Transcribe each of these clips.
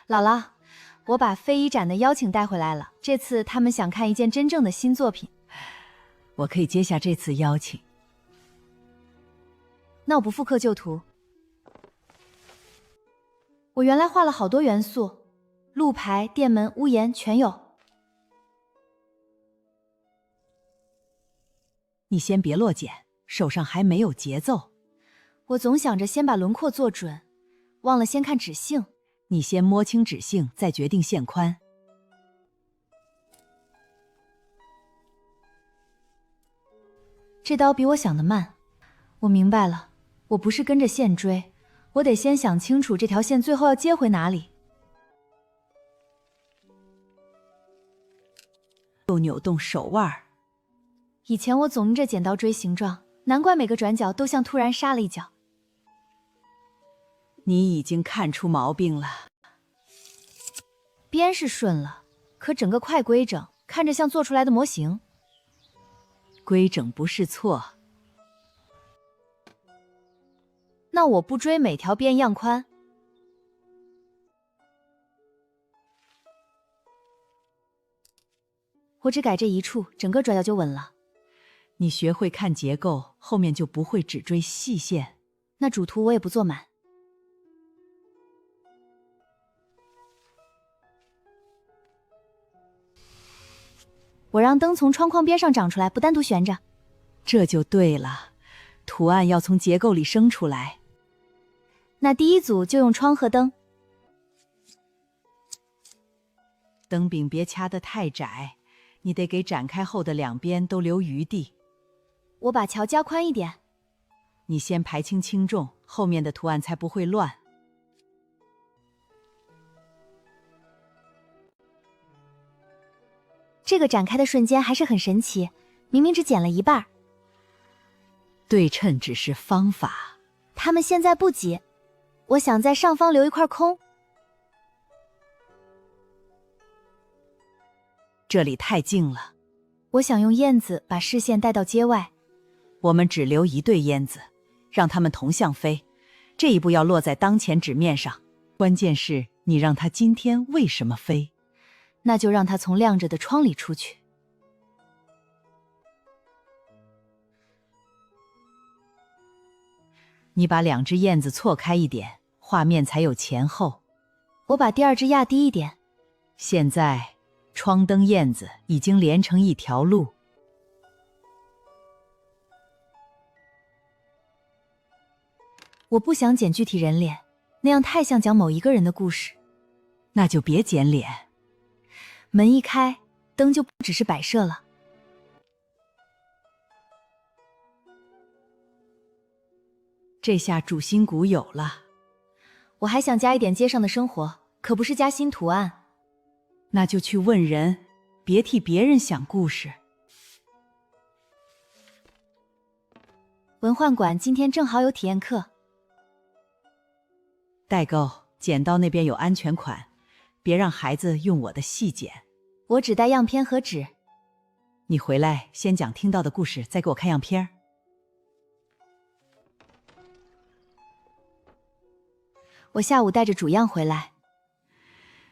姥姥，我把非遗展的邀请带回来了，这次他们想看一件真正的新作品。我可以接下这次邀请。那我不复刻旧图。我原来画了好多元素，路牌、店门、屋檐全有。你先别落茧，手上还没有节奏。我总想着先把轮廓做准，忘了先看指性。你先摸清指性，再决定线宽。这刀比我想的慢。我明白了，我不是跟着线追，我得先想清楚这条线最后要接回哪里。又扭动手腕。以前我总用这剪刀锥形状，难怪每个转角都像突然杀了一脚。你已经看出毛病了。边是顺了，可整个快规整，看着像做出来的模型。规整不是错。那我不追每条边一样宽。我只改这一处，整个转角就稳了。你学会看结构，后面就不会只追细线。那主图我也不做满。我让灯从窗框边上长出来，不单独悬着。这就对了，图案要从结构里生出来。那第一组就用窗和灯。灯柄别掐得太窄，你得给展开后的两边都留余地。我把桥加宽一点。你先排清轻重，后面的图案才不会乱。这个展开的瞬间还是很神奇，明明只剪了一半。对称只是方法。他们现在不挤，我想在上方留一块空。这里太静了。我想用燕子把视线带到街外。我们只留一对燕子，让它们同向飞。这一步要落在当前纸面上，关键是你让它今天为什么飞。那就让它从亮着的窗里出去。你把两只燕子错开一点，画面才有前后。我把第二只压低一点。现在窗灯燕子已经连成一条路。我不想剪具体人脸，那样太像讲某一个人的故事。那就别剪脸。门一开，灯就不只是摆设了。这下主心骨有了。我还想加一点街上的生活，可不是加新图案。那就去问人，别替别人想故事。文幻馆今天正好有体验课。代购，剪刀那边有安全款，别让孩子用我的细剪。我只带样片和纸。你回来先讲听到的故事，再给我看样片。我下午带着主样回来。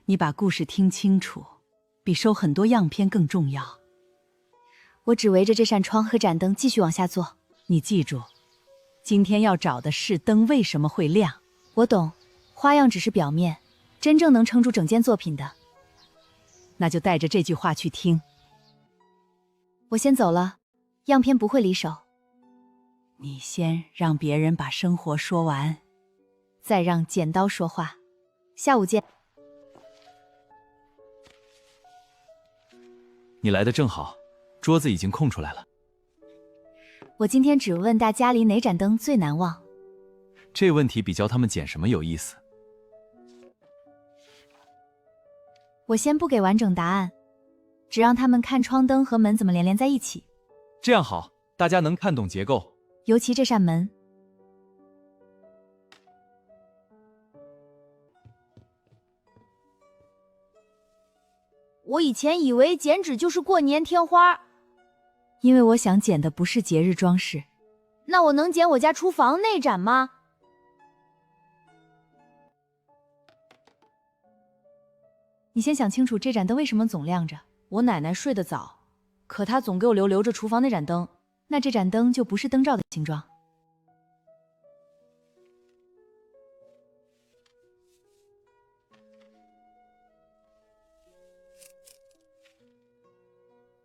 你把故事听清楚，比收很多样片更重要。我只围着这扇窗和盏灯继续往下做。你记住，今天要找的是灯为什么会亮。我懂，花样只是表面，真正能撑住整件作品的。那就带着这句话去听。我先走了，样片不会离手。你先让别人把生活说完，再让剪刀说话。下午见。你来的正好，桌子已经空出来了。我今天只问大家里哪盏灯最难忘。这问题比教他们剪什么有意思。我先不给完整答案，只让他们看窗灯和门怎么连在一起。这样好，大家能看懂结构。尤其这扇门。我以前以为剪纸就是过年添花，因为我想剪的不是节日装饰。那我能剪我家厨房那盏吗？你先想清楚这盏灯为什么总亮着。我奶奶睡得早，可她总给我留着厨房那盏灯。那这盏灯就不是灯罩的形状。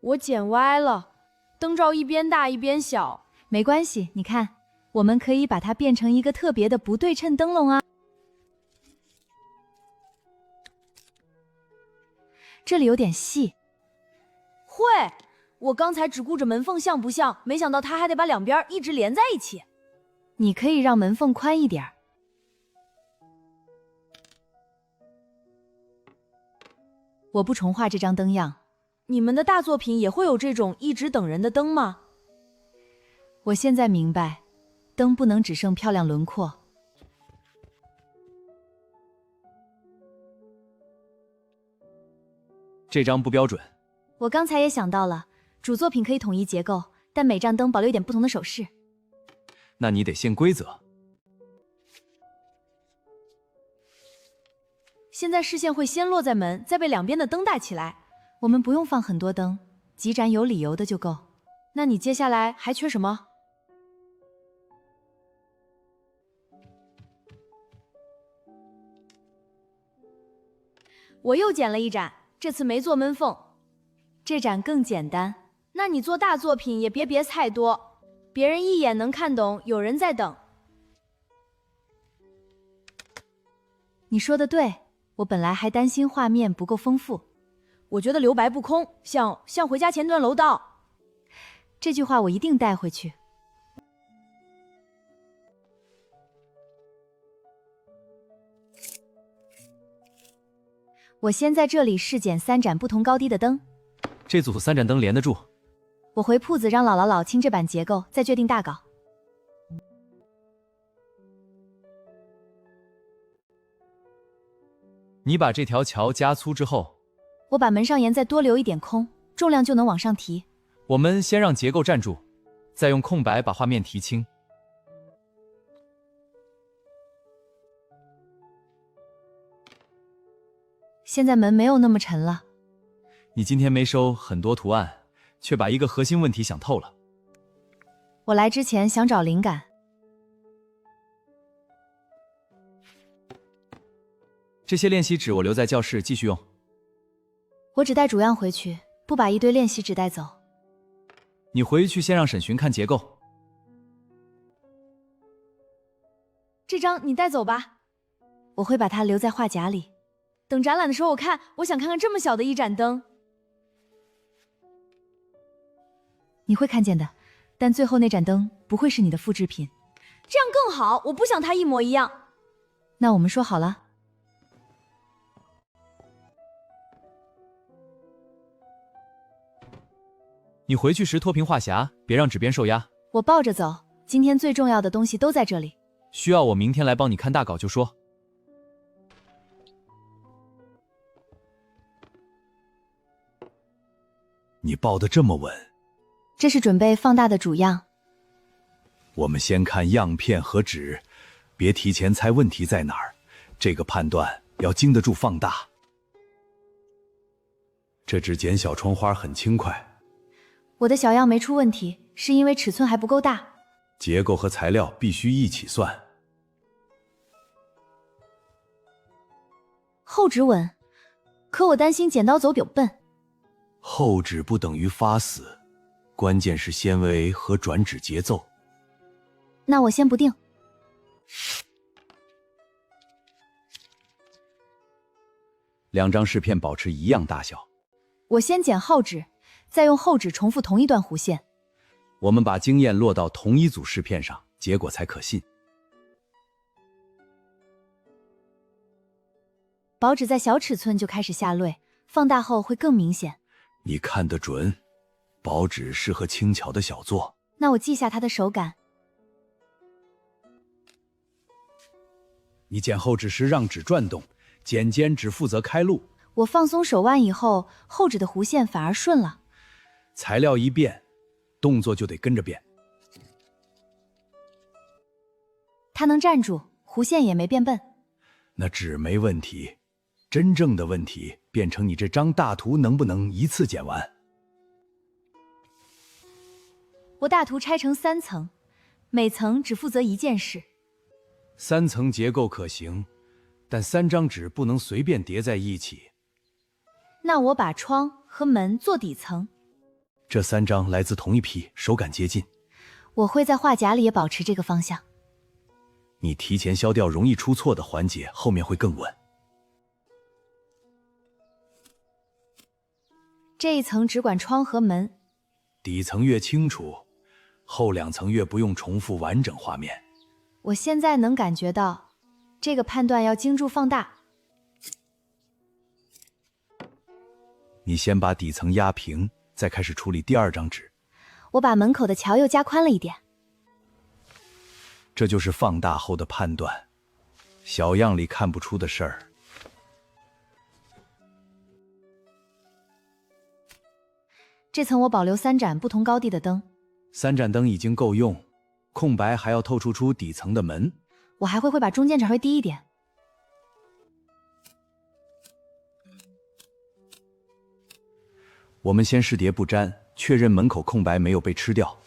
我剪歪了，灯罩一边大一边小。没关系，你看，我们可以把它变成一个特别的不对称灯笼啊。这里有点细。会，我刚才只顾着门缝像不像，没想到它还得把两边一直连在一起。你可以让门缝宽一点。我不重画这张灯样。你们的大作品也会有这种一直等人的灯吗？我现在明白，灯不能只剩漂亮轮廓。这张不标准。我刚才也想到了，主作品可以统一结构，但每盏灯保留一点不同的手势。那你得限规则。现在视线会先落在门，再被两边的灯带起来。我们不用放很多灯，几盏有理由的就够。那你接下来还缺什么？我又剪了一盏，这次没做门缝。这盏更简单。那你做大作品也别太多，别人一眼能看懂有人在等。你说的对，我本来还担心画面不够丰富。我觉得留白不空，像回家前段楼道。这句话我一定带回去。我先在这里试剪3盏不同高低的灯。这组3盏灯连得住。我回铺子让姥姥老清这版结构，再决定大稿。你把这条桥加粗之后，我把门上沿再多留一点空，重量就能往上提。我们先让结构站住，再用空白把画面提轻。现在门没有那么沉了。你今天没收很多图案，却把一个核心问题想透了。我来之前想找灵感。这些练习纸我留在教室继续用。我只带主样回去，不把一堆练习纸带走。你回去先让沈寻看结构。这张你带走吧，我会把它留在画夹里。等展览的时候我想看看这么小的一盏灯。你会看见的，但最后那盏灯不会是你的复制品。这样更好，我不想它一模一样。那我们说好了。你回去时脱贫化狭，别让纸边受压。我抱着走，今天最重要的东西都在这里。需要我明天来帮你看大稿就说。你抱得这么稳。这是准备放大的主样。我们先看样片和纸，别提前猜问题在哪儿，这个判断要经得住放大。这只剪小窗花很轻快。我的小样没出问题，是因为尺寸还不够大。结构和材料必须一起算。厚纸稳，可我担心剪刀走柄笨。厚纸不等于发死，关键是纤维和转纸节奏。那我先不定。2张饰片保持一样大小。我先剪厚纸，再用厚纸重复同一段弧线。我们把经验落到同一组饰片上，结果才可信。薄纸在小尺寸就开始下泪，放大后会更明显。你看得准，薄纸适合轻巧的小作。那我记下它的手感。你剪厚纸时让纸转动，剪尖只负责开路。我放松手腕以后，厚纸的弧线反而顺了。材料一变，动作就得跟着变。它能站住，弧线也没变笨。那纸没问题，真正的问题变成你这张大图能不能一次剪完。我大图拆成3层，每层只负责一件事。3层结构可行，但3张纸不能随便叠在一起。那我把窗和门做底层。这3张来自同一批，手感接近。我会在画夹里也保持这个方向。你提前消掉容易出错的环节，后面会更稳。这一层只管窗和门，底层越清楚，后2层越不用重复完整画面。我现在能感觉到，这个判断要精注放大。你先把底层压平，再开始处理第2张纸。我把门口的桥又加宽了一点。这就是放大后的判断，小样里看不出的事儿。这层我保留3盏不同高低的灯。3盏灯已经够用，空白还要透出底层的门。我还会把中间稍微低一点。我们先试叠不沾，确认门口空白没有被吃掉。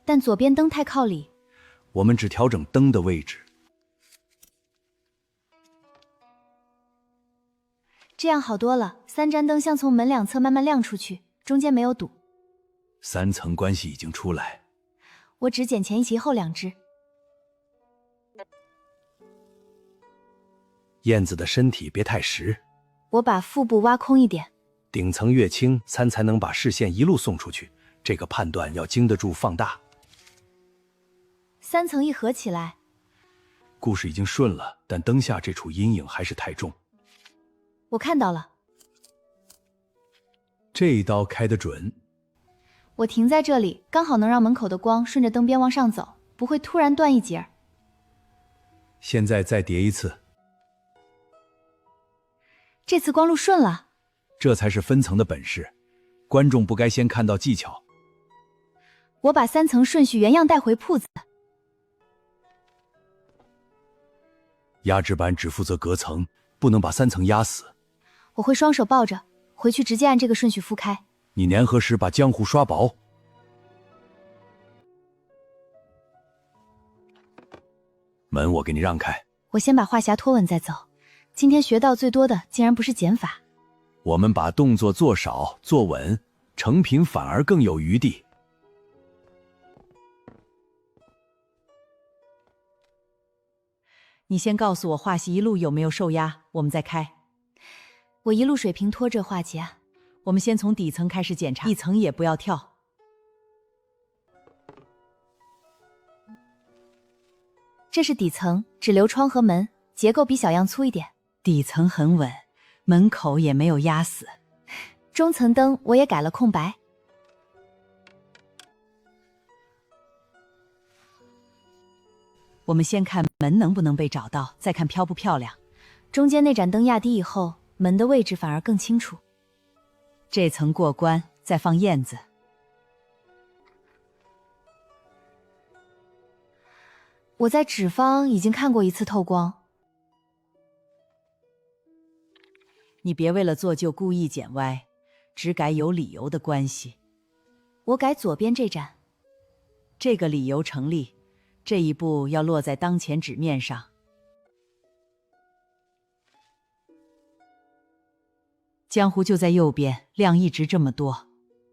但左边灯太靠里，我们只调整灯的位置。这样好多了。3盏灯像从门2侧慢慢亮出去，中间没有堵。 3层关系已经出来。我只剪前1旗后2只。燕子的身体别太实。我把腹部挖空一点。顶层越轻，3才能把视线一路送出去。这个判断要经得住放大。 3层一合起来，故事已经顺了，但灯下这处阴影还是太重。我看到了，这一刀开得准。我停在这里，刚好能让门口的光顺着灯边往上走，不会突然断一截。现在再叠一次，这次光路顺了，这才是分层的本事。观众不该先看到技巧。我把3层顺序原样带回铺子。 压制板只负责隔层，不能把3层压死。我会双手抱着，回去直接按这个顺序铺开。你粘合时把浆糊刷薄。门我给你让开。我先把画匣拖稳再走。今天学到最多的竟然不是减法。我们把动作做少做稳，成品反而更有余地。 你先告诉我画席一路有没有受压，我们再开。我一路水平拖着画夹。我们先从底层开始检查，一层也不要跳。这是底层，只留窗和门，结构比小样粗一点。底层很稳，门口也没有压死。中层灯我也改了空白。 我们先看门能不能被找到，再看漂不漂亮。中间那盏灯压低以后，门的位置反而更清楚。这层过关，再放燕子。我在纸方已经看过1次透光。你别为了做就故意剪歪，只改有理由的关系。我改左边这盏，这个理由成立。 这一步要落在当前纸面上。浆糊就在右边，量一直这么多。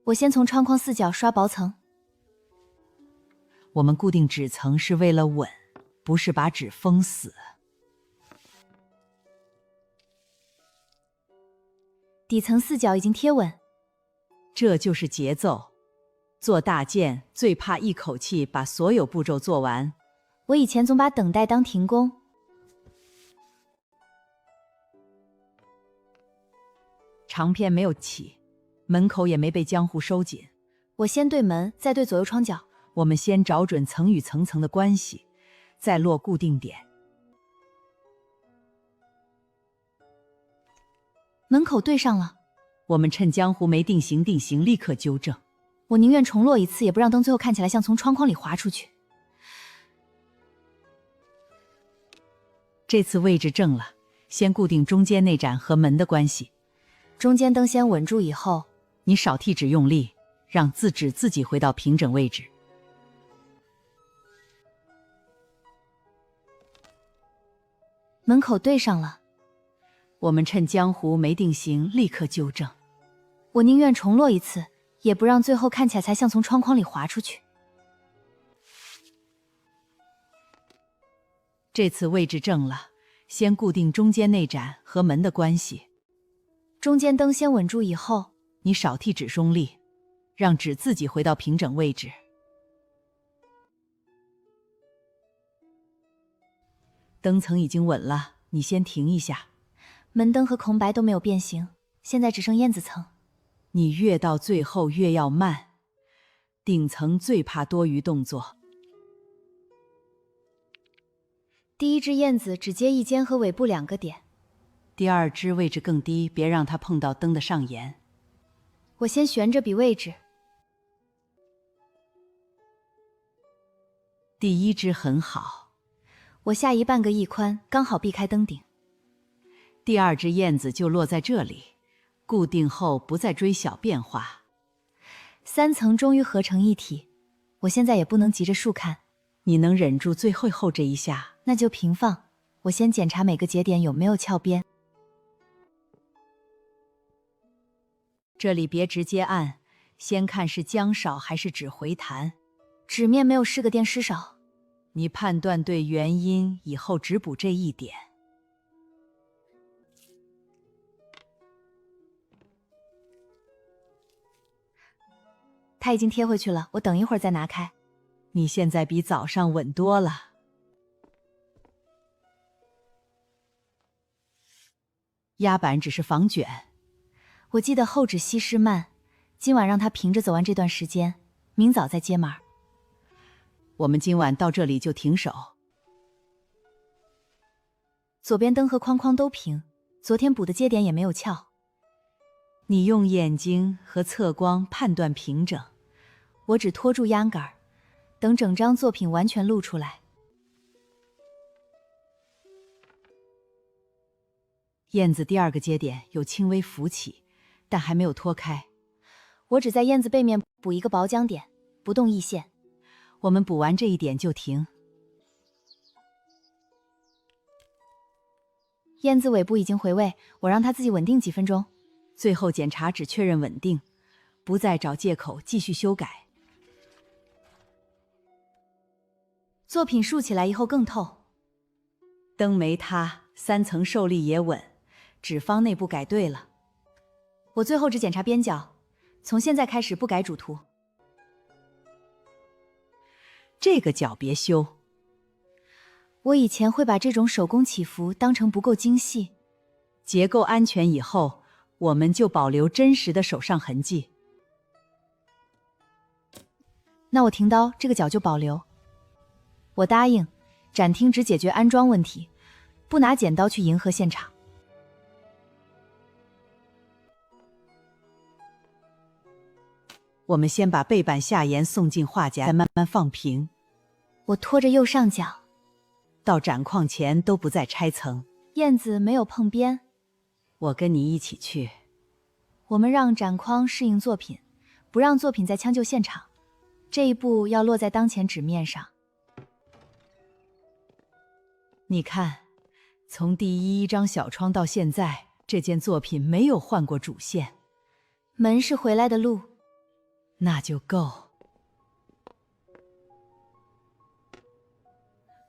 我先从窗框4角刷薄层。我们固定纸层是为了稳，不是把纸封死。底层4角已经贴稳，这就是节奏。 做大件最怕一口气把所有步骤做完。我以前总把等待当停工。长片没有起，门口也没被浆糊收紧。我先对门，再对左右窗角。我们先找准层与层层的关系，再落固定点。门口对上了。我们趁浆糊没定型，立刻纠正。 我宁愿重落1次，也不让灯最后看起来像从窗框里滑出去。这次位置正了，先固定中间那盏和门的关系。中间灯先稳住以后，你少替纸用力，让字纸自己回到平整位置。门口对上了。我们趁江湖没定型，立刻纠正。我宁愿重落一次，也不让最后看起来才像从窗框里滑出去。这次位置正了，先固定中间那盏和门的关系。中间灯先稳住以后，你少替纸用力，让纸自己回到平整位置。灯层已经稳了，你先停一下。门灯和孔白都没有变形，现在只剩燕子层。你越到最后越要慢，顶层最怕多余动作。第一只燕子只接一尖和尾部2个点，第二只位置更低，别让它碰到灯的上沿。我先悬着比位置。第一只很好，我下移半个翼宽，刚好避开灯顶。第二只燕子就落在这里，固定后不再追小变化。3层终于合成一体，我现在也不能急着竖看。你能忍住最后这一下？那就平放，我先检查每个节点有没有翘边。这里别直接按，先看是浆少还是纸回弹。纸面没有4个电湿少。你判断对原因以后只补这一点。它已经贴回去了，我等一会儿再拿开。你现在比早上稳多了。压板只是防卷，我记得厚纸吸湿慢，今晚让它平着走完这段时间，明早再接码。我们今晚到这里就停手。左边灯和框框都平，昨天补的接点也没有翘。你用眼睛和侧光判断平整，我只拖住压杆，等整张作品完全露出来。燕子第2个接点有轻微浮起，但还没有脱开。我只在燕子背面补一个薄浆点，不动翼线。我们补完这一点就停。燕子尾部已经回位，我让它自己稳定几分钟。最后检查只确认稳定，不再找借口继续修改。作品竖起来以后更透。灯没塌，3层受力也稳，纸方内部改对了。我最后只检查边角，从现在开始不改主图。这个角别修。我以前会把这种手工起伏当成不够精细。结构安全以后，我们就保留真实的手上痕迹。那我停刀，这个角就保留。我答应，展厅只解决安装问题，不拿剪刀去迎合现场。我们先把背板下沿送进画夹，再慢慢放平。我拖着右上角，到展框前都不再拆层。燕子没有碰边。我跟你一起去。我们让展框适应作品，不让作品再将就现场。这一步要落在当前纸面上。你看，从第一张小窗到现在，这件作品没有换过主线。门是回来的路，那就够。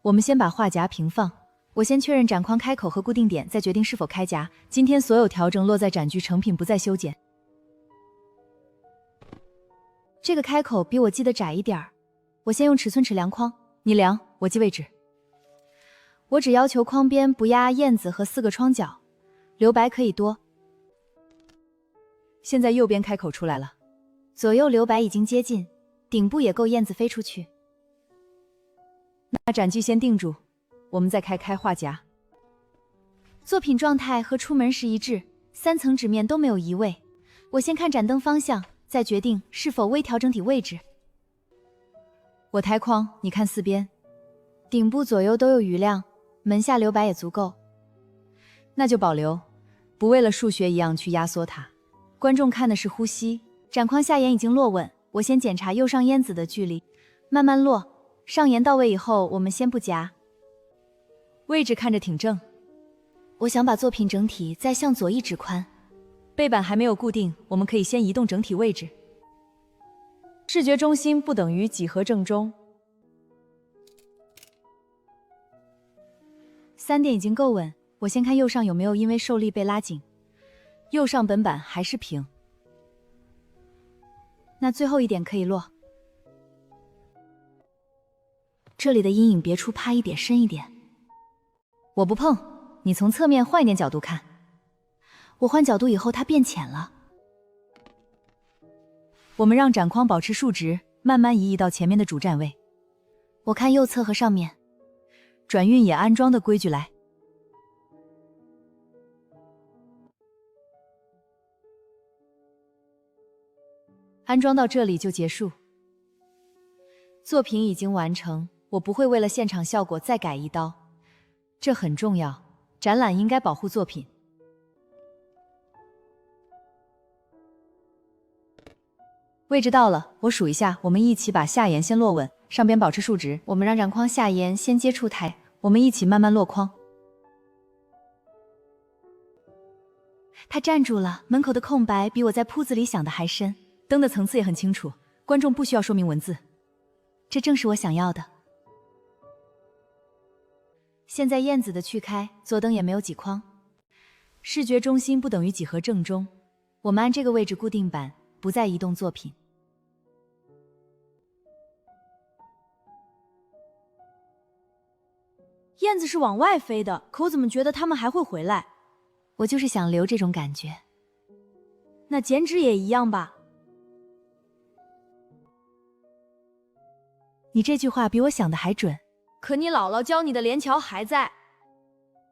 我们先把画夹平放，我先确认展框开口和固定点，再决定是否开夹。今天所有调整落在展具成品，不再修剪。这个开口比我记得窄一点儿，我先用尺寸尺量框，你量，我记位置。我只要求框边不压燕子和4个窗角，留白可以多。现在右边开口出来了，左右留白已经接近，顶部也够燕子飞出去。那展具先定住，我们再开画夹。作品状态和出门时一致，3层纸面都没有移位。我先看展灯方向，再决定是否微调整体位置。我抬框，你看4边，顶部左右都有余量，门下留白也足够。那就保留，不为了数学一样去压缩它。观众看的是呼吸，展框下沿已经落稳，我先检查右上烟子的距离，慢慢落。上沿到位以后，我们先不夹。位置看着挺正。我想把作品整体再向左1指宽。背板还没有固定，我们可以先移动整体位置。视觉中心不等于几何正中。3点已经够稳，我先看右上有没有因为受力被拉紧。右上本板还是平。那最后1点可以落。这里的阴影别处趴一点深一点。我不碰，你从侧面换一点角度看。我换角度以后它变浅了。我们让展框保持竖直，慢慢移到前面的主站位。我看右侧和上面。转运也安装的规矩来。安装到这里就结束。作品已经完成，我不会为了现场效果再改一刀，这很重要。展览应该保护作品。位置到了，我数一下，我们一起把下沿先落稳，上边保持竖直。我们让展框下沿先接触台，我们一起慢慢落框。它站住了，门口的空白比我在铺子里想的还深，灯的层次也很清楚，观众不需要说明文字，这正是我想要的。现在燕子的去开，左灯也没有几框，视觉中心不等于几何正中，我们按这个位置固定板，不再移动作品。燕子是往外飞的，可我怎么觉得它们还会回来？我就是想留这种感觉。那剪纸也一样吧？你这句话比我想的还准。可你姥姥教你的连桥还在。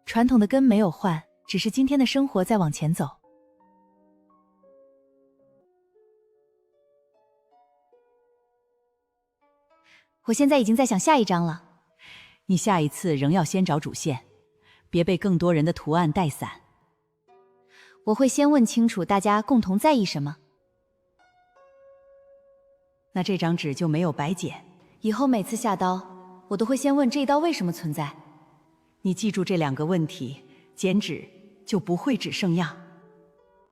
传统的根没有换，只是今天的生活在往前走。我现在已经在想下一章了。你下一次仍要先找主线，别被更多人的图案带散。我会先问清楚大家共同在意什么。那这张纸就没有白剪。以后每次下刀，我都会先问这一刀为什么存在。你记住这2个问题，剪纸就不会只剩样。